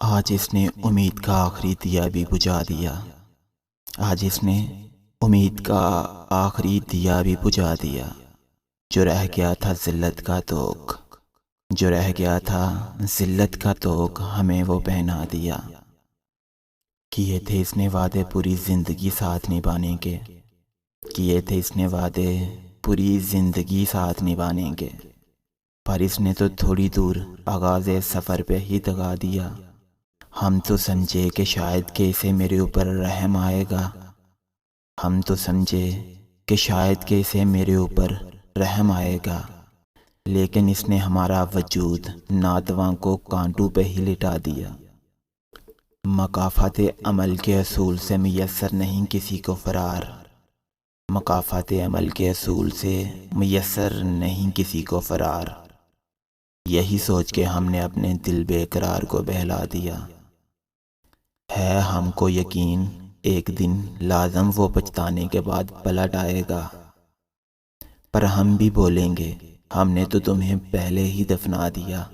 آج اس نے امید کا آخری دیا بھی بجھا دیا۔ آج اس نے امید کا آخری دیا بھی بجھا دیا۔ جو رہ گیا تھا ذلت کا طوق، جو رہ گیا تھا ذلت کا طوق، ہمیں وہ پہنا دیا۔ کیے تھے اس نے وعدے پوری زندگی ساتھ نبھانے کے، کیے تھے اس نے وعدے پوری زندگی ساتھ نبھانے کے، پر اس نے تو تھوڑی دور آغاز سفر پہ ہی دگا دیا۔ ہم تو سمجھے کہ شاید کہ اسے میرے اوپر رحم آئے گا، ہم تو سمجھے کہ شاید کہ اسے میرے اوپر رحم آئے گا، لیکن اس نے ہمارا وجود ناتواں کو کانٹوں پہ ہی لٹا دیا۔ مکافات عمل کے اصول سے میسر نہیں کسی کو فرار، مکافات عمل کے اصول سے میسر نہیں کسی کو فرار۔ یہی سوچ کے ہم نے اپنے دل بے قرار کو بہلا دیا۔ ہے ہم کو یقین ایک دن لازم وہ پچھتانے کے بعد پلٹ آئے گا، پر ہم بھی بولیں گے ہم نے تو تمہیں پہلے ہی دفنا دیا۔